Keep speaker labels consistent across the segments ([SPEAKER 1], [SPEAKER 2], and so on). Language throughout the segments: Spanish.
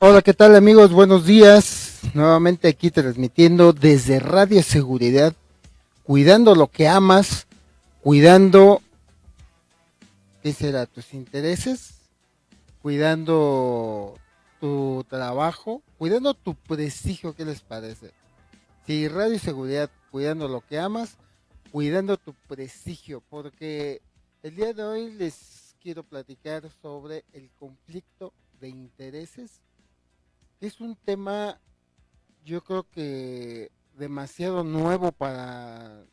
[SPEAKER 1] Hola, ¿qué tal amigos? Buenos días. Nuevamente aquí transmitiendo desde Radio Seguridad, cuidando lo que amas, cuidando, ¿qué será? Tus intereses, cuidando tu trabajo, cuidando tu prestigio, ¿qué les parece? Sí, Radio Seguridad, cuidando lo que amas, cuidando tu prestigio, porque el día de hoy les quiero platicar sobre el conflicto de intereses, que es un tema yo creo que demasiado nuevo para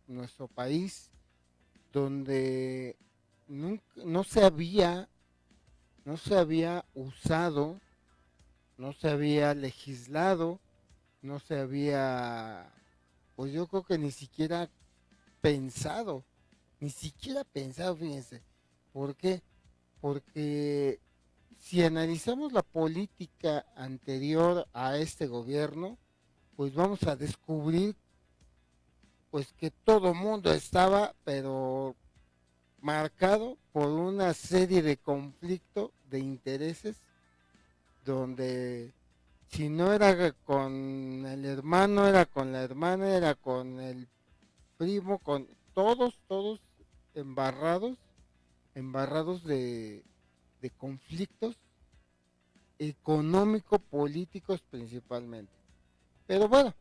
[SPEAKER 1] nuestro país, donde no se había, no se había usado, no se había legislado, no se había, pues yo creo que ni siquiera pensado, ni siquiera pensado, fíjense. ¿Por qué? Porque si analizamos la política anterior a este gobierno, pues vamos a descubrir pues que todo mundo estaba, pero marcado por una serie de conflictos de intereses, donde si no era con el hermano, era con la hermana, era con el primo, con todos embarrados, embarrados de conflictos económico-políticos principalmente. Pero bueno,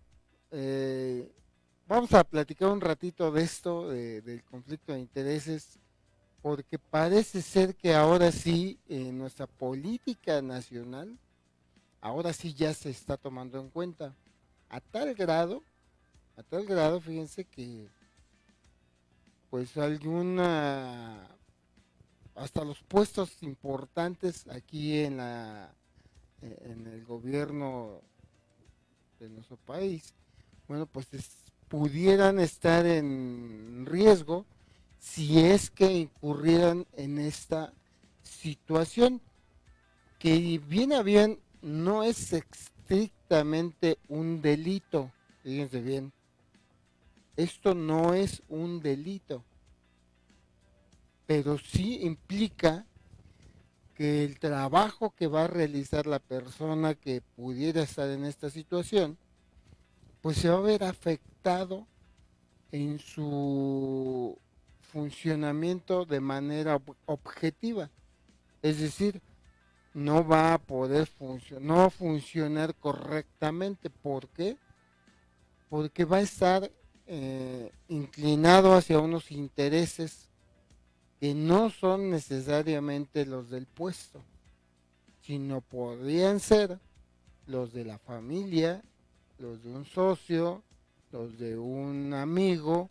[SPEAKER 1] eh, vamos a platicar un ratito de esto, del conflicto de intereses, porque parece ser que ahora sí, en nuestra política nacional, ahora sí ya se está tomando en cuenta. A tal grado, a tal grado, fíjense que pues alguna, hasta los puestos importantes aquí en el gobierno de nuestro país, bueno, pues pudieran estar en riesgo si es que incurrieran en esta situación, que bien a bien no es estrictamente un delito. Fíjense bien, esto no es un delito, pero sí implica que el trabajo que va a realizar la persona que pudiera estar en esta situación, pues se va a ver afectado en su funcionamiento de manera objetiva. Es decir, no va a poder no funcionar correctamente. ¿Por qué? Porque va a estar inclinado hacia unos intereses que no son necesariamente los del puesto, sino podrían ser los de la familia, los de un socio, los de un amigo,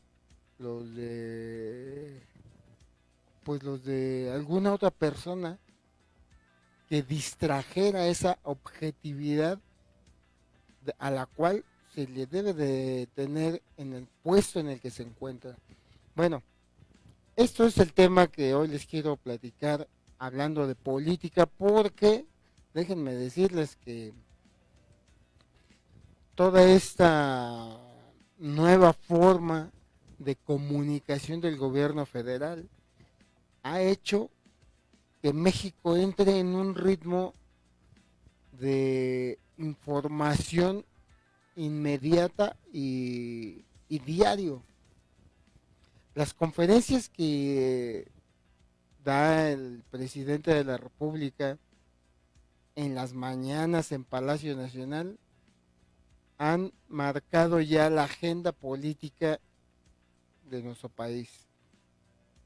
[SPEAKER 1] los de pues los de alguna otra persona que distrajera esa objetividad a la cual se le debe de tener en el puesto en el que se encuentra. Bueno, esto es el tema que hoy les quiero platicar hablando de política, porque déjenme decirles que toda esta nueva forma de comunicación del gobierno federal ha hecho que México entre en un ritmo de información inmediata y diario. Las conferencias que da el presidente de la República en las mañanas en Palacio Nacional han marcado ya la agenda política de nuestro país.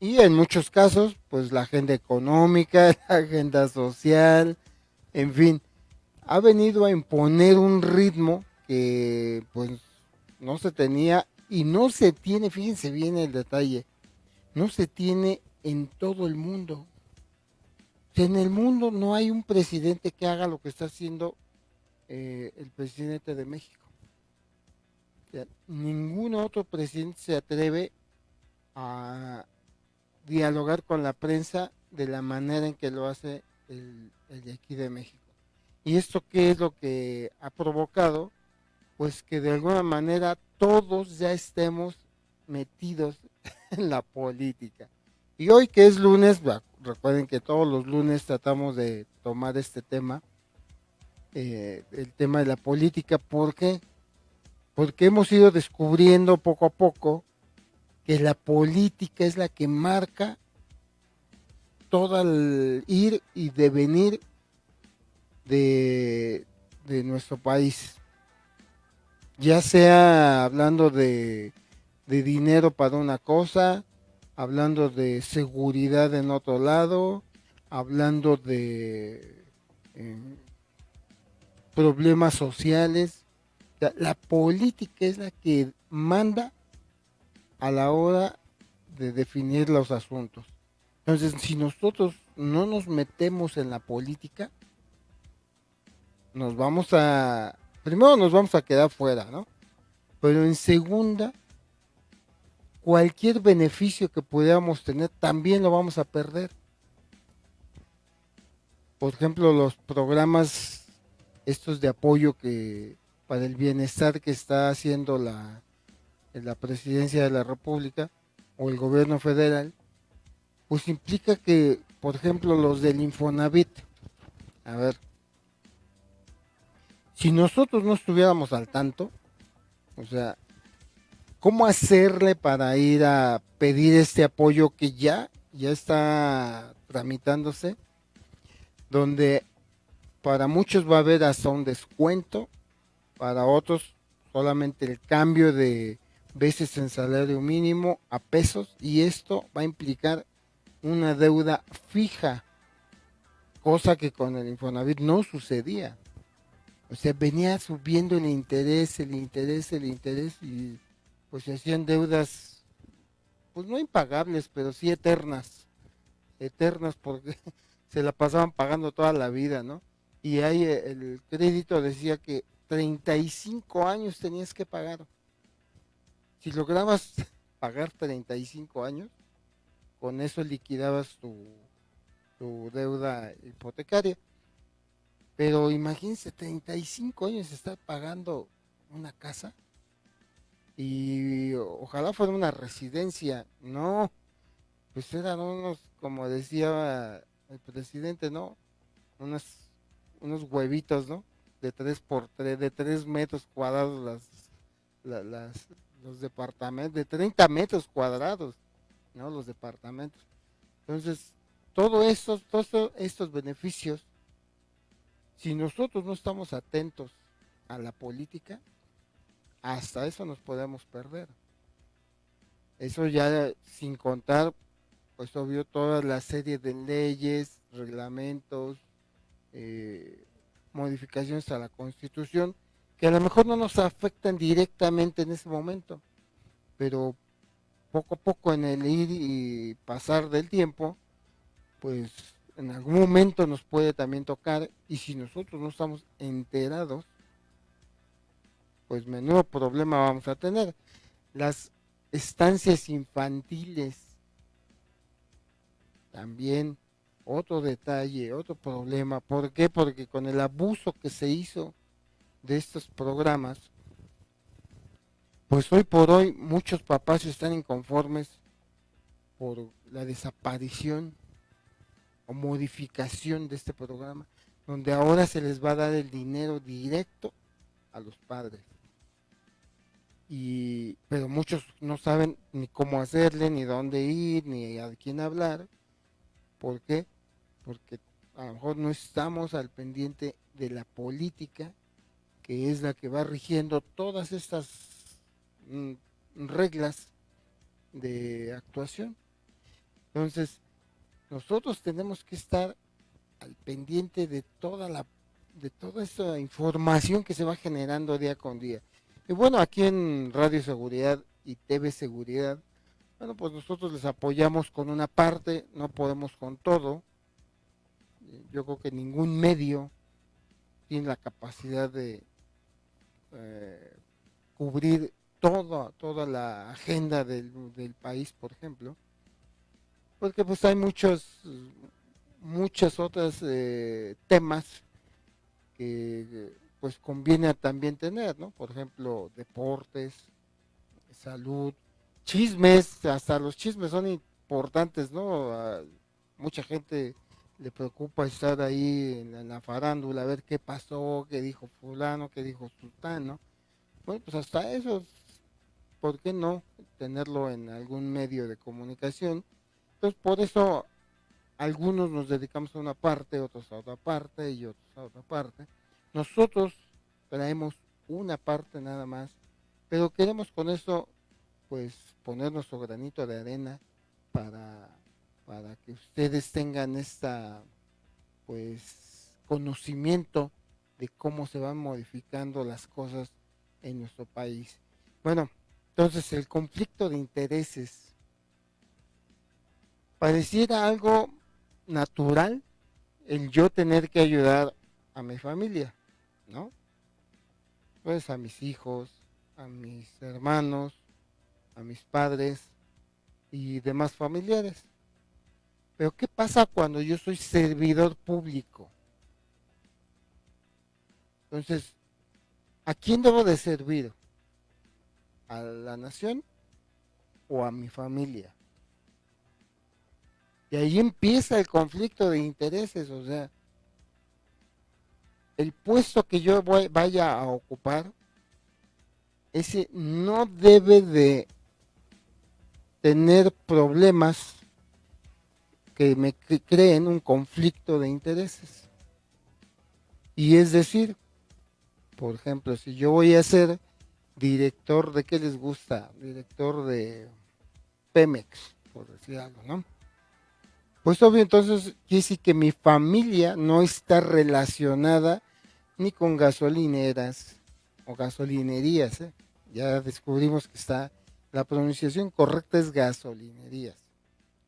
[SPEAKER 1] Y en muchos casos, pues la agenda económica, la agenda social, en fin, ha venido a imponer un ritmo que pues no se tenía y no se tiene, fíjense bien el detalle, no se tiene en todo el mundo. O sea, en el mundo no hay un presidente que haga lo que está haciendo el presidente de México. O sea, ningún otro presidente se atreve a dialogar con la prensa de la manera en que lo hace el de aquí de México. ¿Y esto qué es lo que ha provocado? Pues que de alguna manera todos ya estemos metidos en la política. Y hoy que es lunes, recuerden que todos los lunes tratamos de tomar este tema, el tema de la política. ¿Por qué? Porque hemos ido descubriendo poco a poco que la política es la que marca todo el ir y devenir de, de nuestro país. Ya sea hablando de dinero para una cosa, hablando de seguridad en otro lado, hablando de eh, problemas sociales. O sea, la política es la que manda a la hora de definir los asuntos. Entonces, si nosotros no nos metemos en la política, nos vamos a, primero nos vamos a quedar fuera, ¿no? Pero en segunda, cualquier beneficio que pudiéramos tener también lo vamos a perder. Por ejemplo, los programas estos de apoyo que para el bienestar que está haciendo la presidencia de la República o el gobierno federal, pues implica que, por ejemplo, los del Infonavit, a ver, si nosotros no estuviéramos al tanto, o sea, ¿cómo hacerle para ir a pedir este apoyo que ya está tramitándose? Donde para muchos va a haber hasta un descuento, para otros solamente el cambio de veces en salario mínimo a pesos, y esto va a implicar una deuda fija, cosa que con el Infonavit no sucedía. O sea, venía subiendo el interés, el interés, el interés, y pues se hacían deudas, pues no impagables, pero sí eternas, eternas porque se la pasaban pagando toda la vida, ¿no? Y ahí el crédito decía que 35 años tenías que pagar. Si lograbas pagar 35 años, con eso liquidabas tu deuda hipotecaria. Pero imagínense, 35 años estar pagando una casa y ojalá fuera una residencia. No, pues eran unos, como decía el presidente, ¿no? Unos, unos huevitos, ¿no? De 3 por 3 de 3 metros cuadrados la- las, los departamentos, de 30 metros cuadrados, ¿no? Los departamentos. Entonces, todos estos beneficios, si nosotros no estamos atentos a la política, hasta eso nos podemos perder. Eso ya sin contar, pues obvio, toda la serie de leyes, reglamentos, eh, modificaciones a la Constitución, que a lo mejor no nos afectan directamente en ese momento, pero poco a poco en el ir y pasar del tiempo, pues en algún momento nos puede también tocar, y si nosotros no estamos enterados, pues menudo problema vamos a tener. Las estancias infantiles también, otro detalle, otro problema. ¿Por qué? Porque con el abuso que se hizo de estos programas, pues hoy por hoy muchos papás están inconformes por la desaparición o modificación de este programa, donde ahora se les va a dar el dinero directo a los padres. Pero muchos no saben ni cómo hacerle, ni dónde ir, ni a quién hablar. ¿Por qué? Porque a lo mejor no estamos al pendiente de la política, que es la que va rigiendo todas estas mm, reglas de actuación. Entonces, nosotros tenemos que estar al pendiente de toda esa información que se va generando día con día. Y bueno, aquí en Radio Seguridad y TV Seguridad, bueno, pues nosotros les apoyamos con una parte, no podemos con todo. Yo creo que ningún medio tiene la capacidad de eh, cubrir toda la agenda del país, por ejemplo, porque pues hay muchas otras temas que pues conviene también tener, ¿no? Por ejemplo, deportes, salud, chismes, hasta los chismes son importantes, ¿no? Mucha gente le preocupa estar ahí en la farándula, a ver qué pasó, qué dijo fulano, qué dijo sultano. Bueno, pues hasta eso, ¿por qué no tenerlo en algún medio de comunicación? Entonces, por eso algunos nos dedicamos a una parte, otros a otra parte y otros a otra parte. Nosotros traemos una parte nada más, pero queremos con eso, pues, poner nuestro granito de arena para, para que ustedes tengan esta, pues, conocimiento de cómo se van modificando las cosas en nuestro país. Bueno, entonces el conflicto de intereses pareciera algo natural, el yo tener que ayudar a mi familia, ¿no? Pues a mis hijos, a mis hermanos, a mis padres y demás familiares. Pero ¿qué pasa cuando yo soy servidor público? Entonces, ¿a quién debo de servir? ¿A la nación o a mi familia? Y ahí empieza el conflicto de intereses, o sea, el puesto que yo vaya a ocupar, ese no debe de tener problemas que me creen un conflicto de intereses. Y es decir, por ejemplo, si yo voy a ser director de qué les gusta, director de Pemex, por decir algo, ¿no? Pues obvio, entonces quiere decir que mi familia no está relacionada ni con gasolineras o gasolinerías, ¿eh? Ya descubrimos que está, la pronunciación correcta es gasolinerías.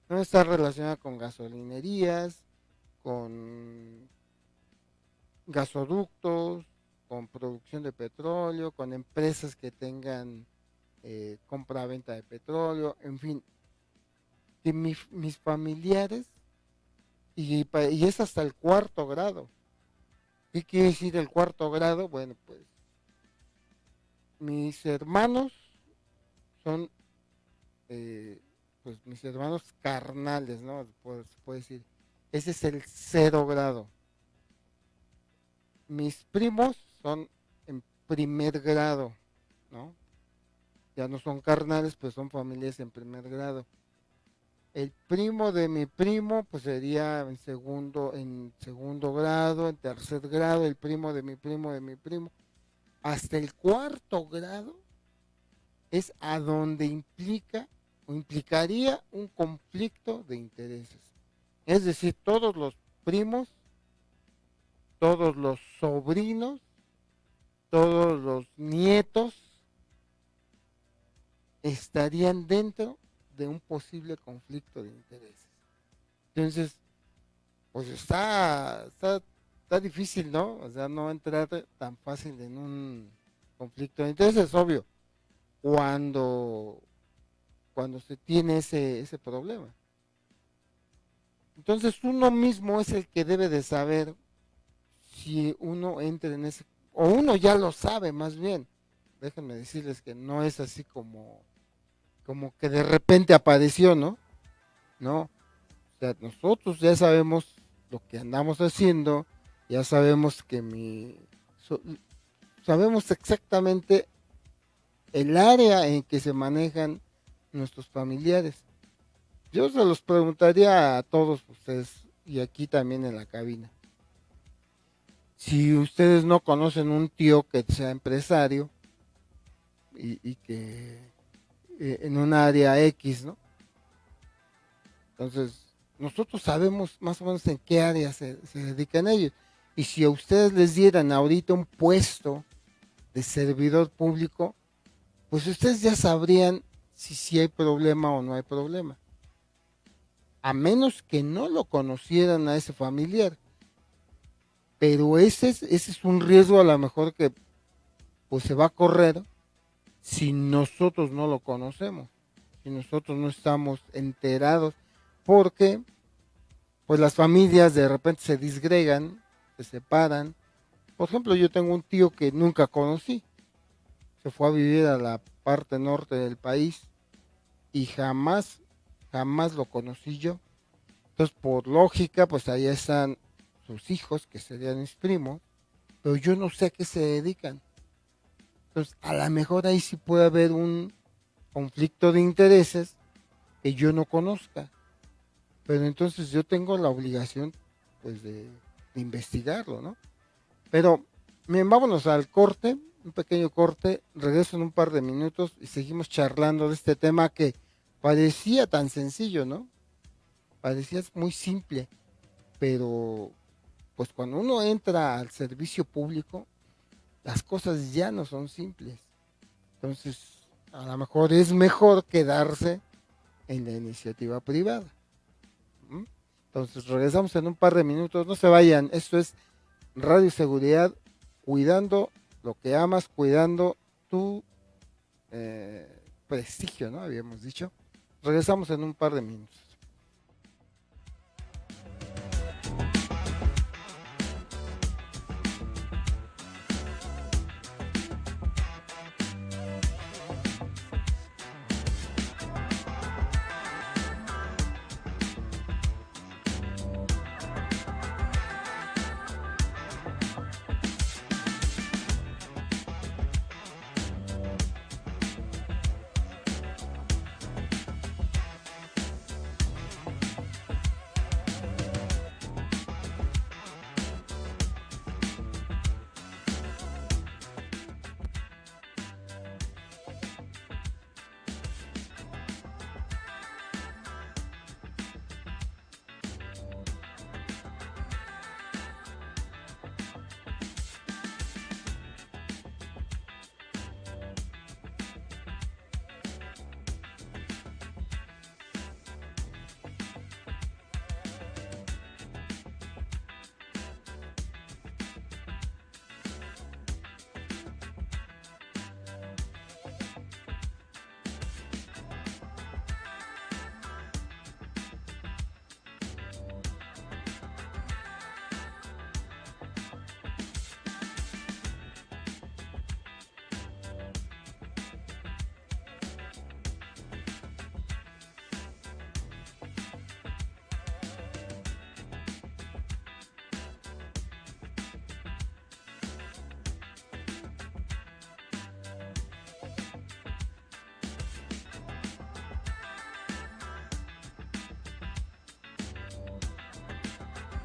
[SPEAKER 1] No está relacionada con gasolinerías, con gasoductos, con producción de petróleo, con empresas que tengan compra-venta de petróleo, en fin, que mis familiares, y es hasta el cuarto grado. ¿Qué quiere decir el cuarto grado? Bueno, pues mis hermanos son, eh, pues mis hermanos carnales, ¿no? Se puede decir. Ese es el cero grado. Mis primos son en primer grado, ¿no? Ya no son carnales, pues son familias en primer grado. El primo de mi primo, pues sería en segundo grado, en tercer grado, el primo de mi primo de mi primo. Hasta el cuarto grado es a donde implica o implicaría un conflicto de intereses. Es decir, todos los primos, todos los sobrinos, todos los nietos estarían dentro de un posible conflicto de intereses. Entonces, pues está difícil, ¿no? O sea, no entrar tan fácil en un conflicto de intereses, es obvio, cuando, cuando se tiene ese problema. Entonces, uno mismo es el que debe de saber si uno entra en ese, o uno ya lo sabe más bien. Déjenme decirles que no es así como que de repente apareció, ¿no? No, o sea, nosotros ya sabemos lo que andamos haciendo, ya sabemos que sabemos exactamente el área en que se manejan nuestros familiares. Yo se los preguntaría a todos ustedes y aquí también en la cabina. Si ustedes no conocen un tío que sea empresario y que en un área X, ¿no? Entonces, nosotros sabemos más o menos en qué área se dedican ellos. Y si a ustedes les dieran ahorita un puesto de servidor público, pues ustedes ya sabrían si sí hay problema o no hay problema. A menos que no lo conocieran a ese familiar. Pero ese es un riesgo a lo mejor que pues se va a correr si nosotros no lo conocemos, si nosotros no estamos enterados, porque pues las familias de repente se disgregan, se separan. Por ejemplo, yo tengo un tío que nunca conocí, se fue a vivir a la parte norte del país y jamás lo conocí yo. Entonces, por lógica, pues ahí están sus hijos, que serían mis primos, pero yo no sé a qué se dedican. Entonces, a lo mejor ahí sí puede haber un conflicto de intereses que yo no conozca. Pero entonces yo tengo la obligación, pues, de investigarlo, ¿no? Pero, bien, vámonos al corte, un pequeño corte, regreso en un par de minutos y seguimos charlando de este tema que parecía tan sencillo, ¿no? Parecía muy simple, pero pues cuando uno entra al servicio público, las cosas ya no son simples. Entonces, a lo mejor es mejor quedarse en la iniciativa privada. ¿Mm? Entonces, regresamos en un par de minutos, no se vayan, esto es Radio Seguridad, cuidando lo que amas, cuidando tu prestigio, ¿no? Habíamos dicho. Regresamos en un par de minutos.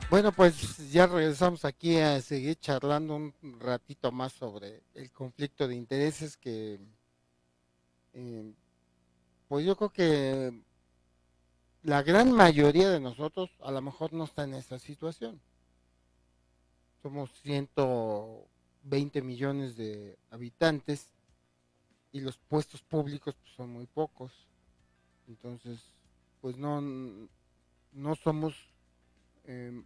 [SPEAKER 1] Bueno, pues ya regresamos aquí a seguir charlando un ratito más sobre el conflicto de intereses que, eh, pues yo creo que la gran mayoría de nosotros a lo mejor no está en esa situación. Somos 120 millones de habitantes y los puestos públicos pues, son muy pocos. Entonces, pues no somos eh,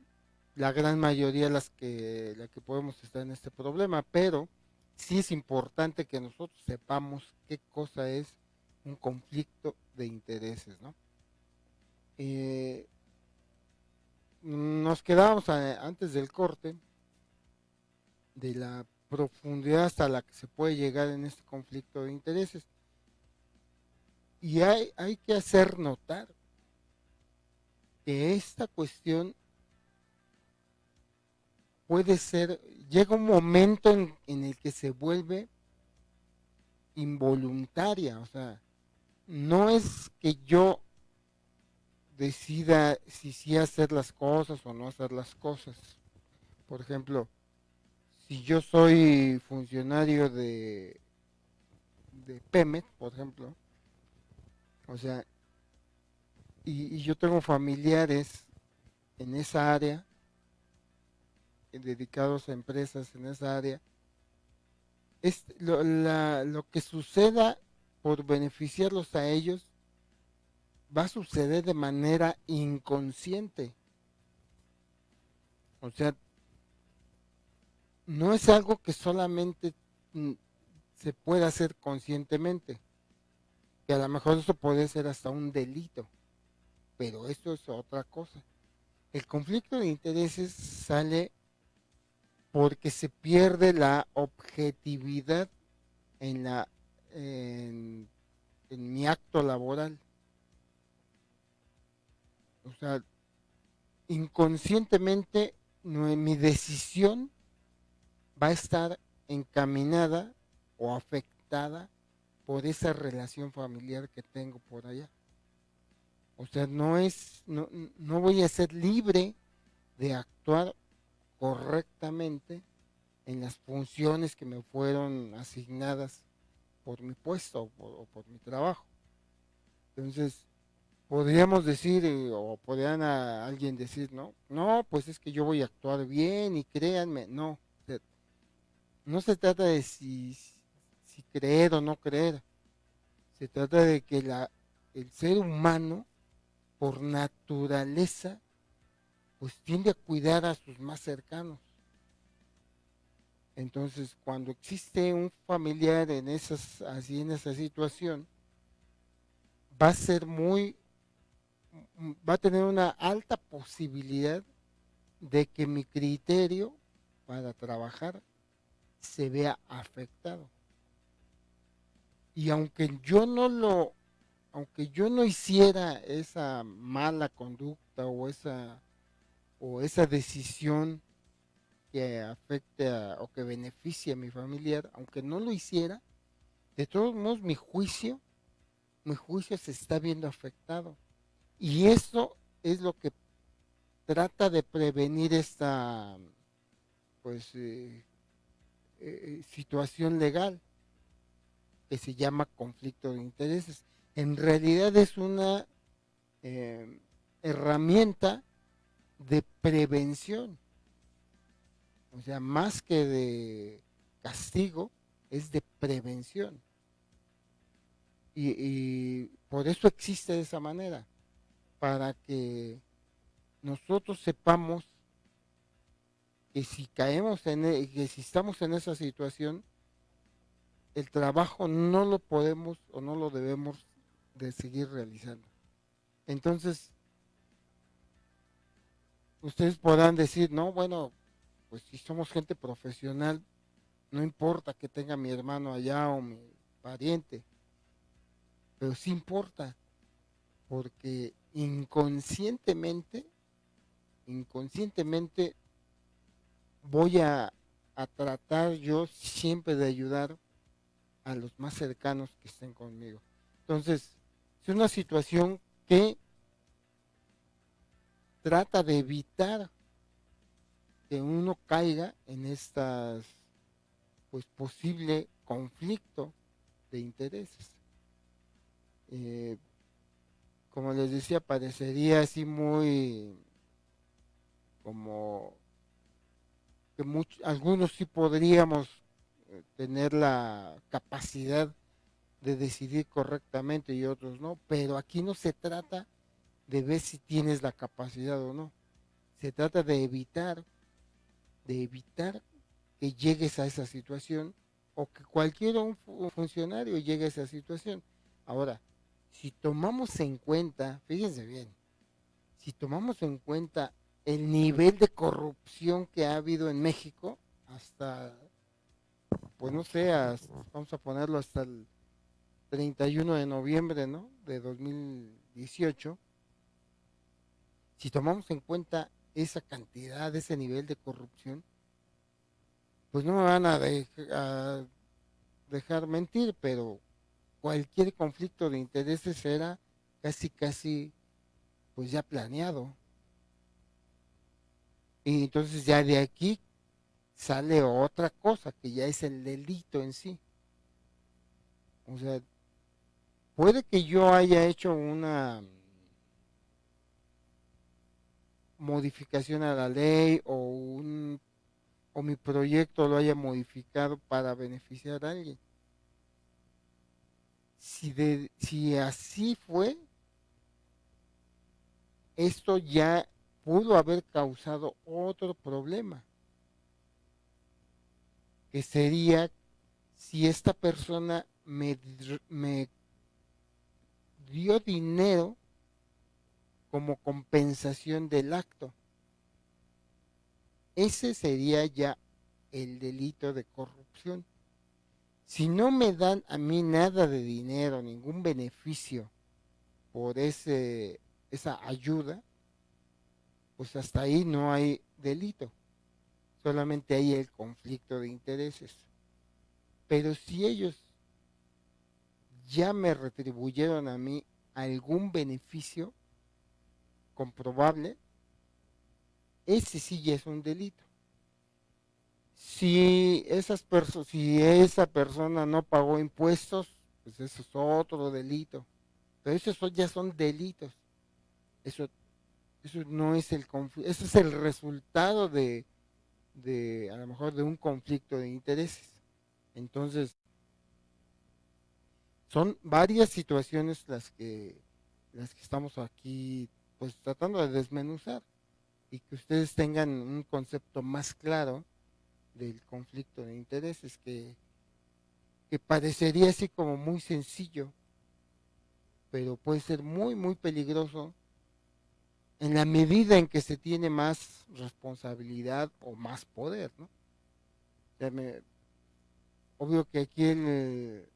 [SPEAKER 1] la gran mayoría la que podemos estar en este problema, pero sí es importante que nosotros sepamos qué cosa es un conflicto de intereses, ¿no? Eh, nos quedábamos antes del corte de la profundidad hasta la que se puede llegar en este conflicto de intereses. Y hay que hacer notar que esta cuestión puede ser, llega un momento en el que se vuelve involuntaria, o sea, no es que yo decida si sí hacer las cosas o no hacer las cosas. Por ejemplo, si yo soy funcionario de Pemex, por ejemplo, o sea, y yo tengo familiares en esa área, dedicados a empresas en esa área, lo que suceda por beneficiarlos a ellos va a suceder de manera inconsciente. O sea, no es algo que solamente se pueda hacer conscientemente, que a lo mejor eso puede ser hasta un delito, pero esto es otra cosa. El conflicto de intereses sale porque se pierde la objetividad en la en, en mi acto laboral. O sea, inconscientemente mi decisión va a estar encaminada o afectada por esa relación familiar que tengo por allá. O sea, no voy a ser libre de actuar correctamente en las funciones que me fueron asignadas por mi puesto o por mi trabajo. Entonces, podríamos decir, o podrían alguien decir, ¿no? No, pues es que yo voy a actuar bien y créanme, no. No se trata de si creer o no creer. Se trata de que el ser humano, por naturaleza, pues tiende a cuidar a sus más cercanos. Entonces, cuando existe un familiar así en esa situación, va a ser va a tener una alta posibilidad de que mi criterio para trabajar se vea afectado. Y aunque yo no hiciera esa mala conducta o esa decisión que afecte o que beneficie a mi familiar, aunque no lo hiciera, de todos modos mi juicio se está viendo afectado. Y eso es lo que trata de prevenir esta pues situación legal que se llama conflicto de intereses. En realidad es una eh, herramienta de prevención, o sea, más que de castigo, es de prevención. Y por eso existe de esa manera, para que nosotros sepamos que si que si estamos en esa situación, el trabajo no lo podemos o no lo debemos de seguir realizando. Entonces, ustedes podrán decir, no, bueno, pues si somos gente profesional, no importa que tenga mi hermano allá o mi pariente, pero sí importa, porque inconscientemente voy a tratar yo siempre de ayudar a los más cercanos que estén conmigo. Entonces, es una situación que trata de evitar que uno caiga en estas, pues, posible conflicto de intereses. Eh, como les decía, parecería así muy como que algunos sí podríamos tener la capacidad de decidir correctamente y otros no, pero aquí no se trata de ver si tienes la capacidad o no, se trata de evitar que llegues a esa situación o que cualquier funcionario llegue a esa situación. Ahora, si tomamos en cuenta, fíjense bien, si tomamos en cuenta el nivel de corrupción que ha habido en México, hasta, pues no sé, vamos a ponerlo hasta el 31 de noviembre, ¿no? De 2018, si tomamos en cuenta esa cantidad, ese nivel de corrupción, pues no me van a dejar mentir, pero cualquier conflicto de intereses era casi, pues ya planeado. Y entonces ya de aquí sale otra cosa, que ya es el delito en sí. O sea, puede que yo haya hecho una modificación a la ley o mi proyecto lo haya modificado para beneficiar a alguien. Si así fue, esto ya pudo haber causado otro problema, que sería si esta persona me dio dinero como compensación del acto. Ese sería ya el delito de corrupción. Si no me dan a mí nada de dinero, ningún beneficio por esa ayuda, pues hasta ahí no hay delito, solamente hay el conflicto de intereses. Pero si ellos ya me retribuyeron a mí algún beneficio comprobable, ese sí ya es un delito. Si esa persona no pagó impuestos, pues eso es otro delito. Pero ya son delitos. Eso, eso no es el conflicto, eso es el resultado de a lo mejor de un conflicto de intereses. Entonces, son varias situaciones las que estamos aquí pues tratando de desmenuzar y que ustedes tengan un concepto más claro del conflicto de intereses que parecería así como muy sencillo, pero puede ser muy, muy peligroso en la medida en que se tiene más responsabilidad o más poder, ¿no? Ya obvio que aquí el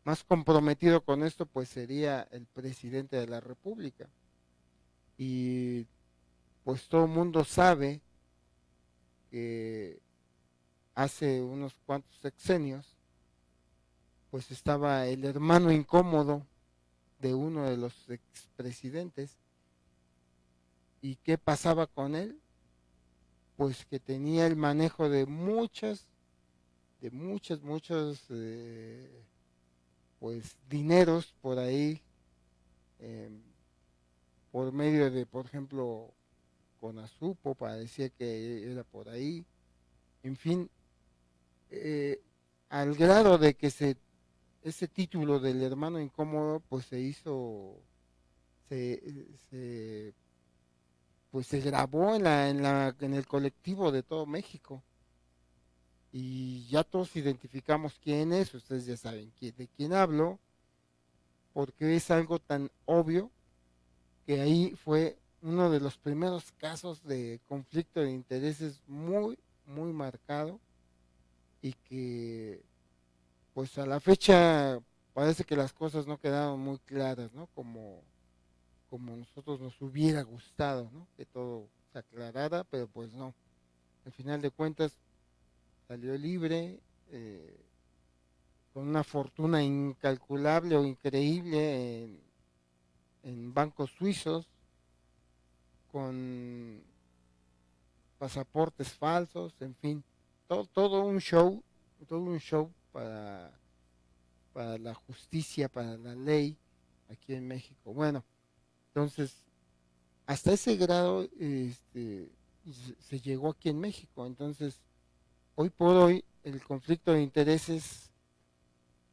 [SPEAKER 1] más comprometido con esto pues sería el presidente de la República. Y pues todo el mundo sabe que hace unos cuantos sexenios pues estaba el hermano incómodo de uno de los expresidentes. ¿Y qué pasaba con él? Pues que tenía el manejo muchos, pues dineros por ahí, eh, por medio de, por ejemplo, Conasupo, parecía que era por ahí, en fin, eh, al grado de que ese título del hermano incómodo, pues se, se pues se grabó en el colectivo de todo México y ya todos identificamos quién es, ustedes ya saben de quién hablo, porque es algo tan obvio que ahí fue uno de los primeros casos de conflicto de intereses muy, muy marcado y que pues a la fecha parece que las cosas no quedaron muy claras, ¿no? Como nosotros nos hubiera gustado, ¿no? Que todo se aclarara, pero pues no. Al final de cuentas salió libre, con una fortuna incalculable o increíble en bancos suizos, con pasaportes falsos, en fin, todo un show para la justicia, para la ley aquí en México. Bueno, entonces, hasta ese grado se llegó aquí en México. Entonces, hoy por hoy, el conflicto de intereses,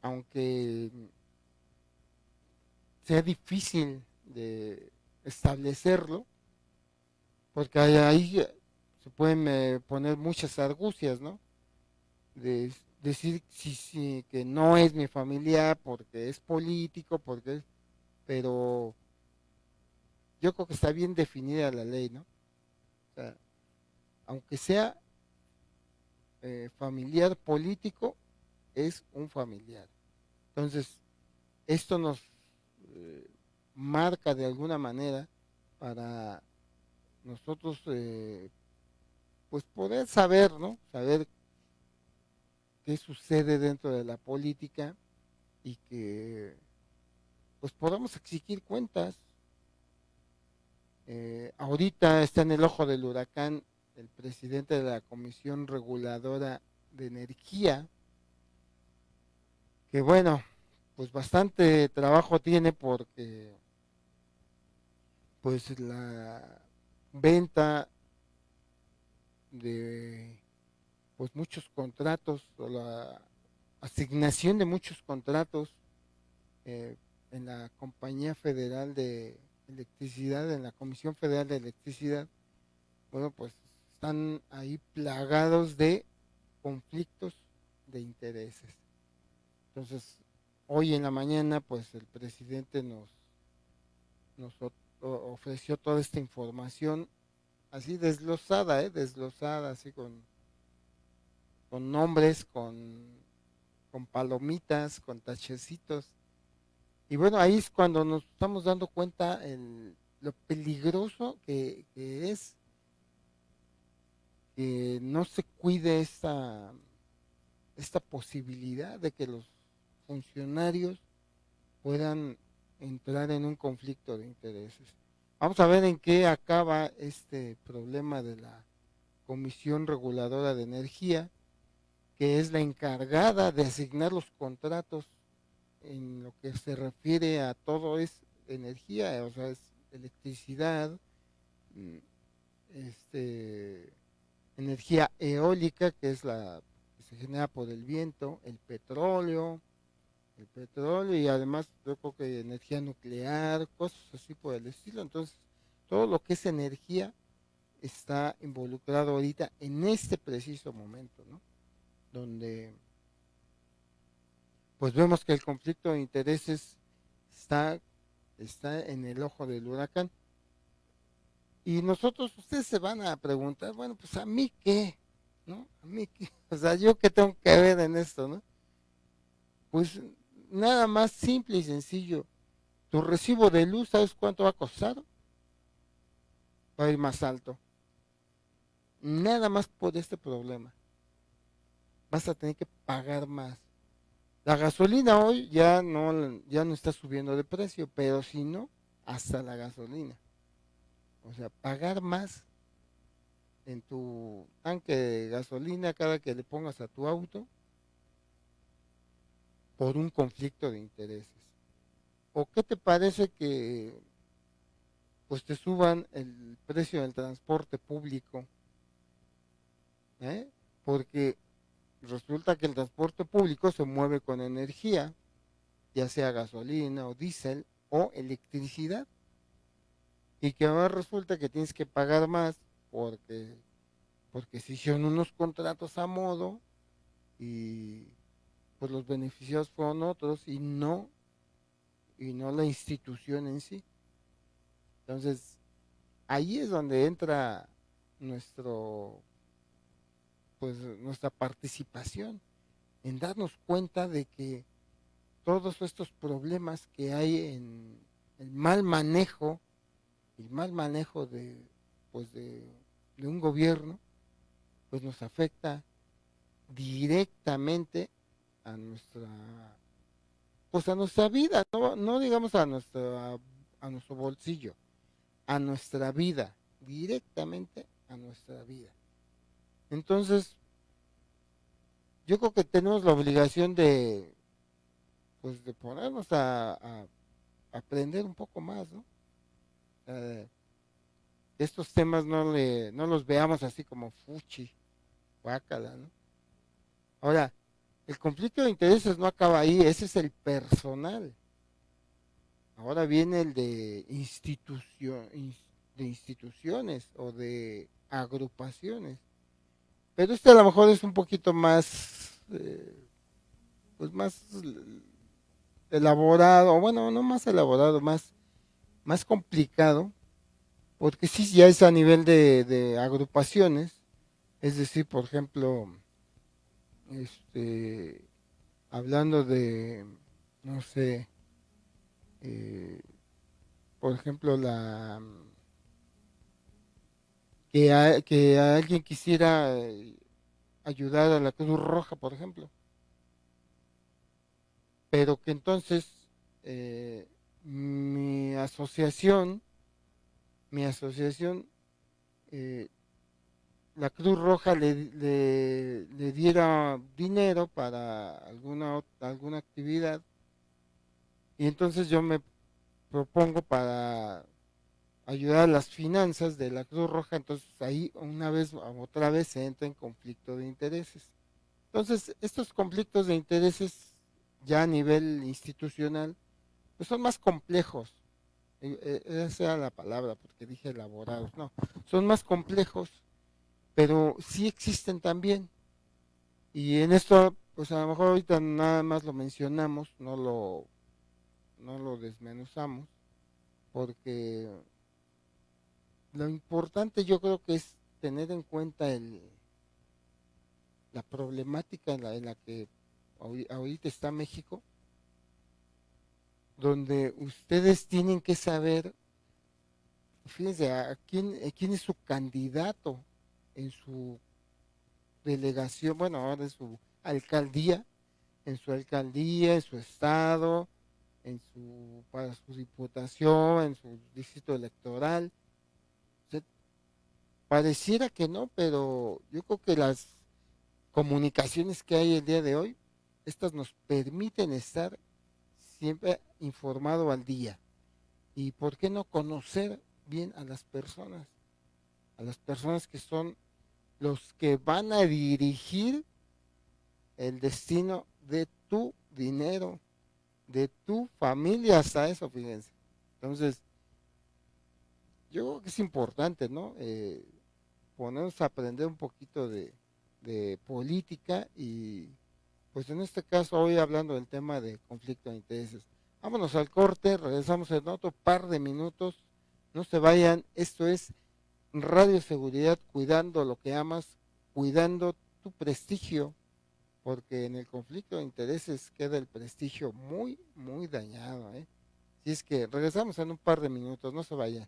[SPEAKER 1] aunque sea difícil de establecerlo, porque ahí se pueden poner muchas argucias, ¿no? De decir que no es mi familiar porque es político, pero yo creo que está bien definida la ley, ¿no? O sea, aunque sea familiar político, es un familiar. Entonces, esto nos eh, marca de alguna manera para nosotros pues poder saber, ¿no? Saber qué sucede dentro de la política y que pues podamos exigir cuentas. Ahorita está en el ojo del huracán el presidente de la Comisión Reguladora de Energía, que bueno, pues bastante trabajo tiene porque pues la venta de pues muchos contratos o la asignación de muchos contratos eh, en la Compañía Federal de Electricidad, en la Comisión Federal de Electricidad, bueno, pues están ahí plagados de conflictos de intereses. Entonces, hoy en la mañana, pues el presidente nos ofreció toda esta información así desglosada, desglosada, así con nombres, con palomitas, con tachecitos. Y bueno, ahí es cuando nos estamos dando cuenta lo peligroso que es que no se cuide esta posibilidad de que los funcionarios puedan entrar en un conflicto de intereses. Vamos a ver en qué acaba este problema de la Comisión Reguladora de Energía, que es la encargada de asignar los contratos en lo que se refiere a todo es energía, o sea, es electricidad, mm, este, energía eólica, que es la que se genera por el viento, el petróleo y además yo creo que energía nuclear, cosas así por el estilo. Entonces, todo lo que es energía está involucrado ahorita en este preciso momento, ¿no? Donde pues vemos que el conflicto de intereses está, está en el ojo del huracán. Y nosotros, ustedes se van a preguntar, bueno, pues a mí qué, ¿no? A mí qué, o sea, yo qué tengo que ver en esto, ¿no? Pues nada más simple y sencillo. Tu recibo de luz, ¿sabes cuánto va a costar? Va a ir más alto. Nada más por este problema. Vas a tener que pagar más. La gasolina hoy ya no está subiendo de precio, pero si no, hasta la gasolina. O sea, pagar más en tu tanque de gasolina cada que le pongas a tu auto por un conflicto de intereses. ¿O qué te parece que pues te suban el precio del transporte público? ¿Eh? Porque resulta que el transporte público se mueve con energía, ya sea gasolina o diésel o electricidad, y que ahora resulta que tienes que pagar más porque, porque se hicieron unos contratos a modo y pues los beneficiados fueron otros y no la institución en sí. Entonces, ahí es donde entra nuestro, pues, nuestra participación en darnos cuenta de que todos estos problemas que hay en el mal manejo pues de un gobierno, pues nos afecta directamente a nuestra, pues a nuestra vida, no digamos a nuestro bolsillo, a nuestra vida, directamente a nuestra vida. Entonces, yo creo que tenemos la obligación de, pues, de ponernos a aprender un poco más, ¿no? Eh, estos temas no los veamos así como fuchi, guácala, ¿no? Ahora, el conflicto de intereses no acaba ahí, ese es el personal. Ahora viene el de de instituciones o de agrupaciones. Pero este a lo mejor es un poquito más, pues más elaborado, bueno, no más elaborado, más complicado, porque sí ya es a nivel de agrupaciones, es decir, por ejemplo, este, hablando de, no sé, eh, por ejemplo, que alguien quisiera ayudar a la Cruz Roja, por ejemplo, pero que entonces eh, mi asociación, mi asociación, eh, la Cruz Roja le diera dinero para alguna actividad y entonces yo me propongo para ayudar a las finanzas de la Cruz Roja, entonces ahí otra vez se entra en conflicto de intereses. Entonces, estos conflictos de intereses ya a nivel institucional, pues son más complejos. Esa era la palabra, porque dije elaborados, no, son más complejos, pero sí existen también. Y en esto, pues a lo mejor ahorita nada más lo mencionamos, no lo desmenuzamos, porque lo importante yo creo que es tener en cuenta la problemática en la que ahorita está México, donde ustedes tienen que saber, fíjense, quién es su candidato en su delegación, bueno, ahora es su alcaldía, en su estado, para su diputación, en su distrito electoral. O sea, pareciera que no, pero yo creo que las comunicaciones que hay el día de hoy, estas nos permiten estar siempre informado al día. ¿Y por qué no conocer bien a las personas que son los que van a dirigir el destino de tu dinero, de tu familia, hasta eso, fíjense? Entonces, yo creo que es importante, ¿no? Ponernos a aprender un poquito de política y, pues en este caso, hoy hablando del tema de conflicto de intereses. Vámonos al corte, regresamos en otro par de minutos. No se vayan, esto es Radio Seguridad, cuidando lo que amas, cuidando tu prestigio, porque en el conflicto de intereses queda el prestigio muy, muy dañado, ¿eh? Si es que regresamos en un par de minutos, no se vayan.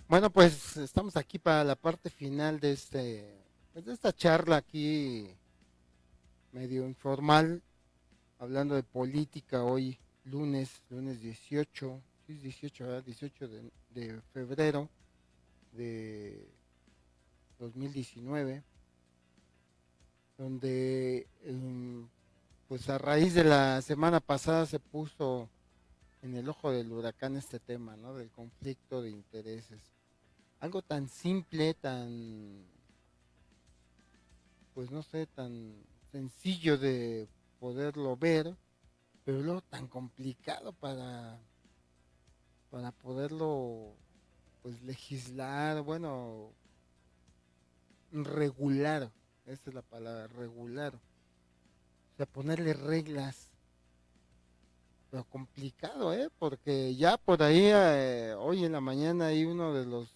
[SPEAKER 1] Bueno, pues estamos aquí para la parte final de pues, de esta charla aquí medio informal, hablando de política hoy, lunes 18, sí es 18, ¿verdad? 18 de febrero de 2019, donde pues a raíz de la semana pasada se puso en el ojo del huracán este tema, ¿no? Del conflicto de intereses. Algo tan simple, pues no sé, tan sencillo de poderlo ver, pero luego tan complicado para poderlo, pues legislar, bueno, regular, esa es la palabra, regular, o sea, ponerle reglas, pero complicado, ¿eh? Porque ya por ahí, hoy en la mañana, hay uno de los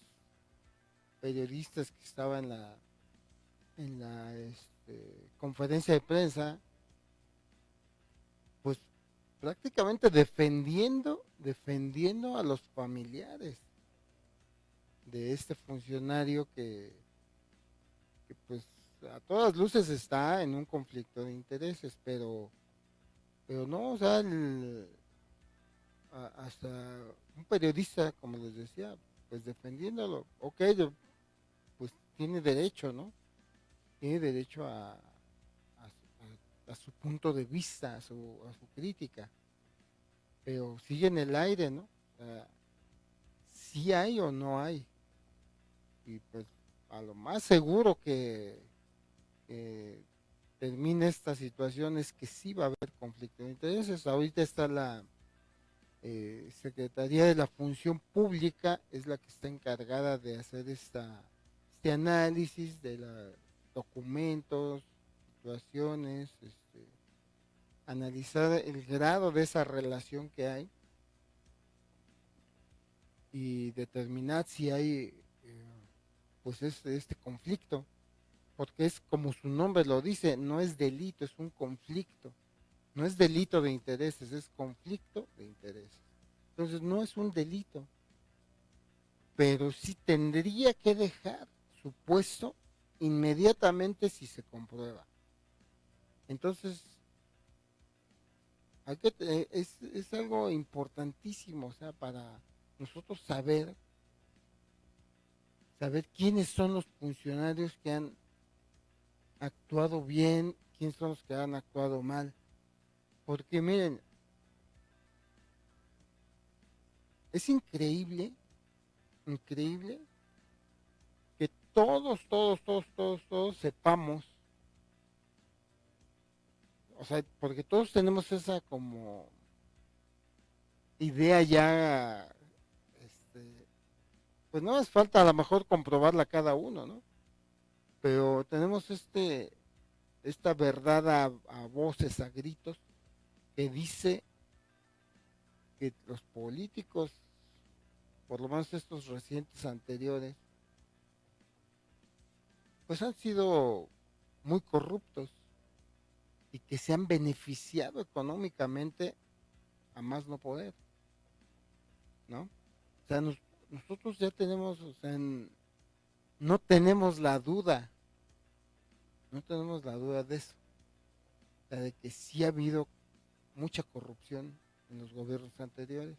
[SPEAKER 1] periodistas que estaba en la conferencia de prensa, prácticamente defendiendo a los familiares de este funcionario que pues a todas luces está en un conflicto de intereses, pero no, o sea, hasta un periodista, como les decía, pues defendiéndolo, ok, pues tiene derecho, ¿no? Tiene derecho a su punto de vista, a su crítica, pero sigue en el aire, ¿no? O sea, si hay o no hay, y pues a lo más seguro que termine esta situación es que sí va a haber conflicto de intereses. Ahorita está la Secretaría de la Función Pública, es la que está encargada de hacer este análisis de los documentos, situaciones, analizar el grado de esa relación que hay y determinar si hay pues este conflicto, porque es como su nombre lo dice, no es delito, es un conflicto, no es delito de intereses, es conflicto de intereses. Entonces no es un delito, pero sí tendría que dejar su puesto inmediatamente si se comprueba. Entonces, es algo importantísimo, o sea, para nosotros saber quiénes son los funcionarios que han actuado bien, quiénes son los que han actuado mal. Porque miren, es increíble que todos sepamos, o sea, porque todos tenemos esa como idea ya, pues no hace falta a lo mejor comprobarla cada uno, ¿no? Pero tenemos esta verdad a voces, a gritos, que dice que los políticos, por lo menos estos recientes anteriores, pues han sido muy corruptos y que se han beneficiado económicamente a más no poder, ¿no? O sea, nosotros ya tenemos, o sea, no tenemos la duda, no tenemos la duda de eso, o sea, de que sí ha habido mucha corrupción en los gobiernos anteriores.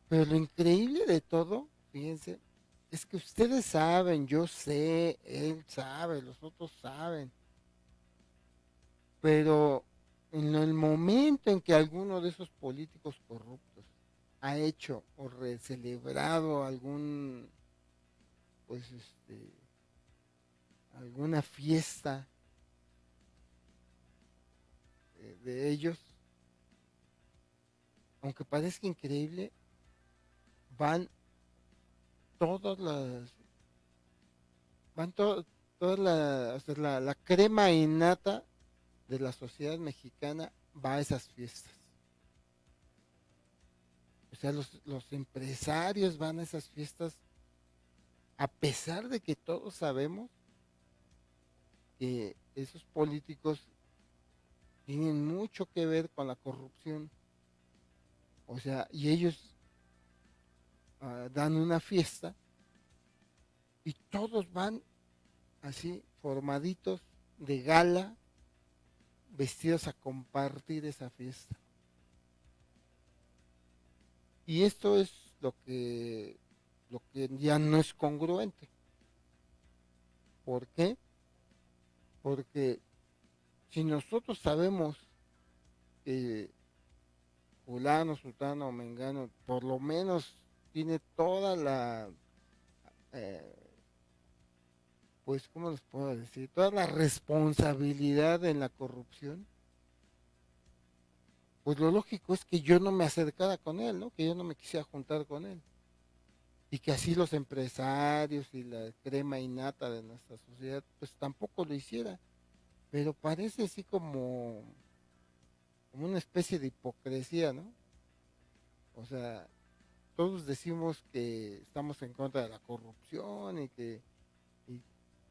[SPEAKER 1] Pero lo increíble de todo, fíjense, es que ustedes saben, yo sé, él sabe, los otros saben, pero en el momento en que alguno de esos políticos corruptos ha hecho o celebrado pues alguna fiesta de ellos, aunque parezca increíble, van todas las, van toda o sea, la crema innata de la sociedad mexicana va a esas fiestas. O sea, los empresarios van a esas fiestas a pesar de que todos sabemos que esos políticos tienen mucho que ver con la corrupción. O sea, y ellos dan una fiesta y todos van así formaditos de gala, vestidos a compartir esa fiesta. Y esto es lo que ya no es congruente. ¿Por qué? Porque si nosotros sabemos que fulano, sultano o mengano por lo menos tiene toda eh, pues, ¿cómo les puedo decir? Toda la responsabilidad en la corrupción, pues lo lógico es que yo no me acercara con él, ¿no? Que yo no me quisiera juntar con él. Y que así los empresarios y la crema innata de nuestra sociedad, pues tampoco lo hiciera. Pero parece así como una especie de hipocresía, ¿no? O sea, todos decimos que estamos en contra de la corrupción y,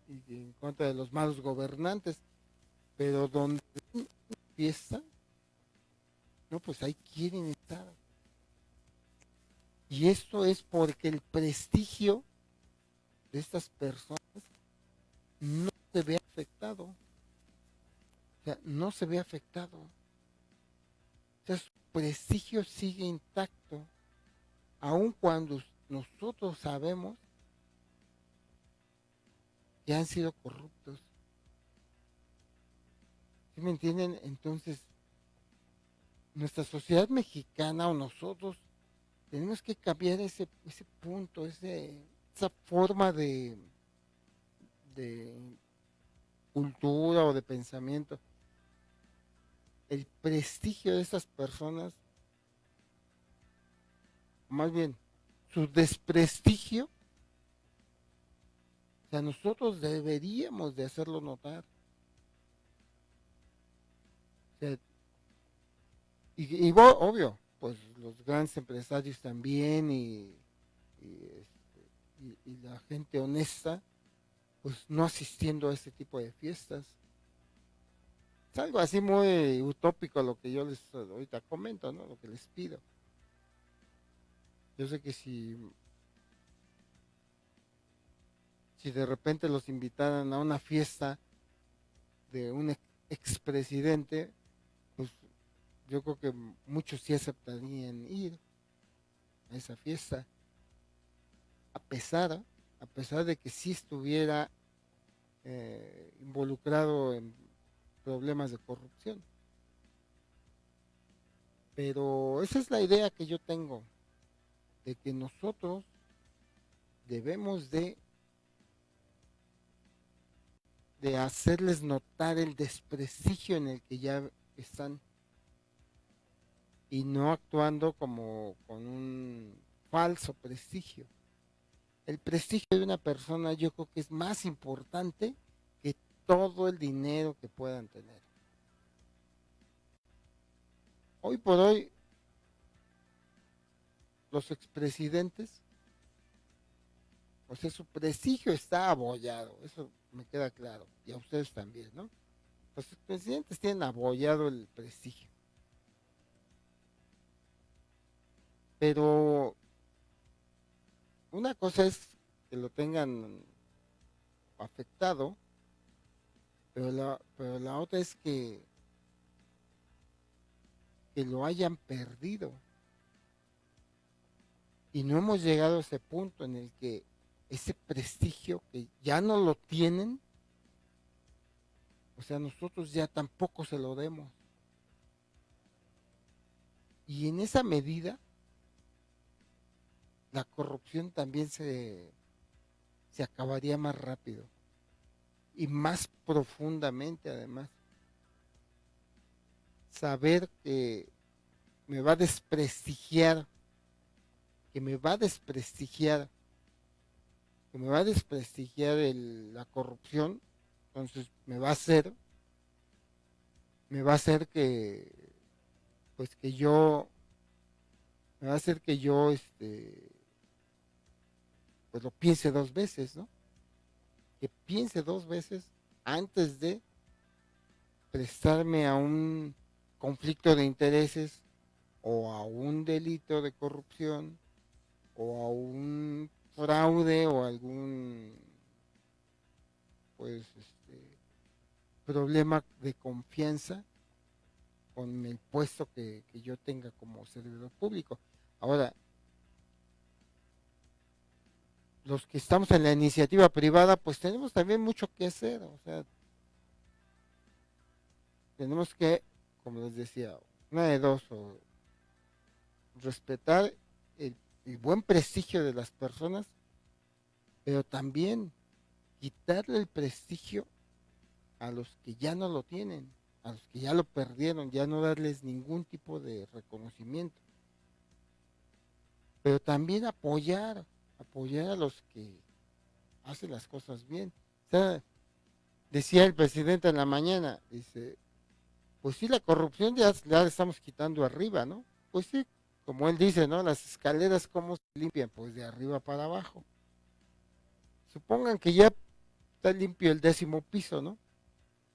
[SPEAKER 1] y en contra de los malos gobernantes, pero donde fiesta, no, pues ahí quieren estar. Y esto es porque el prestigio de estas personas no se ve afectado. O sea, no se ve afectado. O sea, su prestigio sigue intacto, aun cuando nosotros sabemos que han sido corruptos. ¿Sí me entienden? Entonces, nuestra sociedad mexicana o nosotros tenemos que cambiar ese punto, esa forma de cultura o de pensamiento. El prestigio de esas personas, más bien, su desprestigio, o sea, nosotros deberíamos de hacerlo notar. O sea, obvio, pues los grandes empresarios también y la gente honesta, pues no asistiendo a este tipo de fiestas. Es algo así muy utópico lo que yo les ahorita comento, ¿no? Lo que les pido. Yo sé que si de repente los invitaran a una fiesta de un expresidente, pues yo creo que muchos sí aceptarían ir a esa fiesta, a pesar de que sí estuviera involucrado en problemas de corrupción. Pero esa es la idea que yo tengo, de que nosotros debemos de hacerles notar el desprestigio en el que ya están y no actuando como con un falso prestigio. El prestigio de una persona yo creo que es más importante que todo el dinero que puedan tener. Hoy por hoy, los expresidentes, o sea, su prestigio está abollado, eso me queda claro, y a ustedes también, ¿no? Los expresidentes tienen abollado el prestigio, pero una cosa es que lo tengan afectado, pero la otra es que lo hayan perdido. Y no hemos llegado a ese punto en el que ese prestigio que ya no lo tienen, o sea, nosotros ya tampoco se lo demos. Y en esa medida, la corrupción también se acabaría más rápido y más profundamente además. Saber que me va a desprestigiar, que me va a desprestigiar, que me va a desprestigiar la corrupción, entonces me va a hacer pues que yo, me va a hacer que yo, pues lo piense dos veces, ¿no? Que piense dos veces antes de prestarme a un conflicto de intereses o a un delito de corrupción o a un fraude o algún pues problema de confianza con el puesto que yo tenga como servidor público. Ahora, los que estamos en la iniciativa privada, pues tenemos también mucho que hacer, o sea, tenemos que, como les decía, una de dos, o respetar el buen prestigio de las personas, pero también quitarle el prestigio a los que ya no lo tienen, a los que ya lo perdieron, ya no darles ningún tipo de reconocimiento, pero también apoyar a los que hacen las cosas bien. O sea, decía el presidente en la mañana, dice, pues sí, la corrupción ya la estamos quitando arriba, ¿no? Pues sí, como él dice, ¿no? Las escaleras, ¿cómo se limpian? Pues de arriba para abajo. Supongan que ya está limpio el 10º piso, ¿no?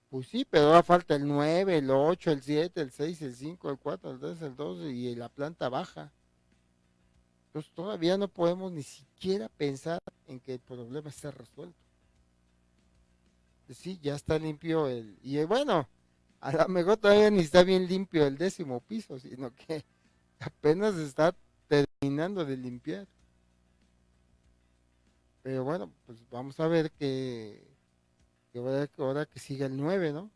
[SPEAKER 1] Pues sí, pero ahora falta el 9, el 8, el 7, el 6, el 5, el 4, el 3, el 2 y la planta baja. Entonces todavía no podemos ni siquiera pensar en que el problema esté resuelto. Sí, ya está limpio bueno, a lo mejor todavía ni está bien limpio el 10.º piso, sino que apenas está terminando de limpiar. Pero bueno, pues vamos a ver que ahora que siga el 9, ¿no?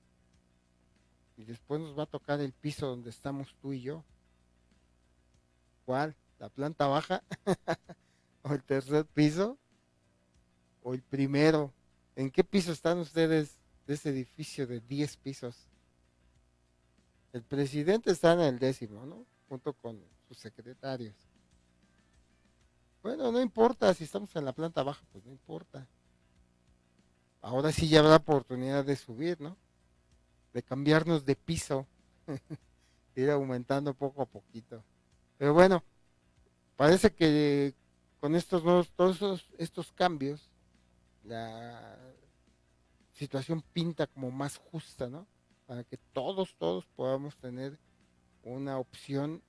[SPEAKER 1] Y después nos va a tocar el piso donde estamos tú y yo. ¿Cuál? ¿La planta baja? ¿O el tercer piso? ¿O el primero? ¿En qué piso están ustedes de ese edificio de 10 pisos? El presidente está en el 10.º, ¿no? Junto con sus secretarios. Bueno, no importa si estamos en la planta baja, pues no importa. Ahora sí ya habrá oportunidad de subir, ¿no? De cambiarnos de piso, ir aumentando poco a poquito. Pero bueno, parece que con todos estos cambios, la situación pinta como más justa, ¿no? Para que todos podamos tener una opción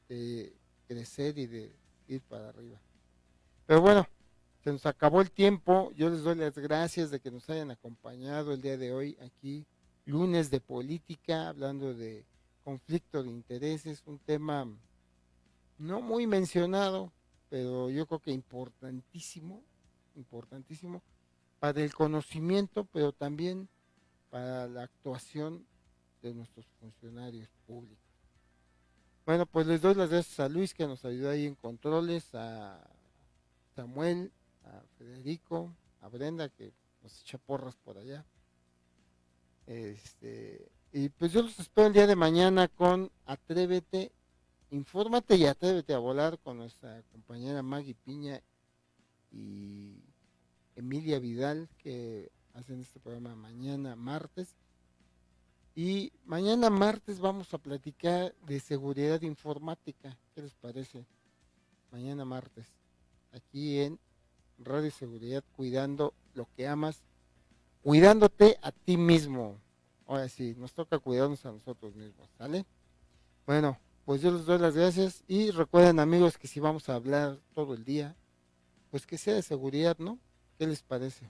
[SPEAKER 1] de crecer y de ir para arriba. Pero bueno, se nos acabó el tiempo. Yo les doy las gracias de que nos hayan acompañado el día de hoy aquí, lunes de política, hablando de conflicto de intereses, un tema no muy mencionado, pero yo creo que importantísimo, importantísimo para el conocimiento, pero también para la actuación de nuestros funcionarios públicos. Bueno, pues les doy las gracias a Luis que nos ayudó ahí en controles, a Samuel, a Federico, a Brenda que nos echa porras por allá. Y pues yo los espero el día de mañana con Atrévete, infórmate y atrévete a volar con nuestra compañera Maggie Piña y Emilia Vidal que hacen este programa mañana martes. Y mañana martes vamos a platicar de seguridad informática. ¿Qué les parece? Mañana martes, aquí en Radio Seguridad, cuidando lo que amas, cuidándote a ti mismo. Ahora sí, nos toca cuidarnos a nosotros mismos, ¿sale? Bueno, pues yo les doy las gracias y recuerden amigos que si vamos a hablar todo el día, pues que sea de seguridad, ¿no? ¿Qué les parece?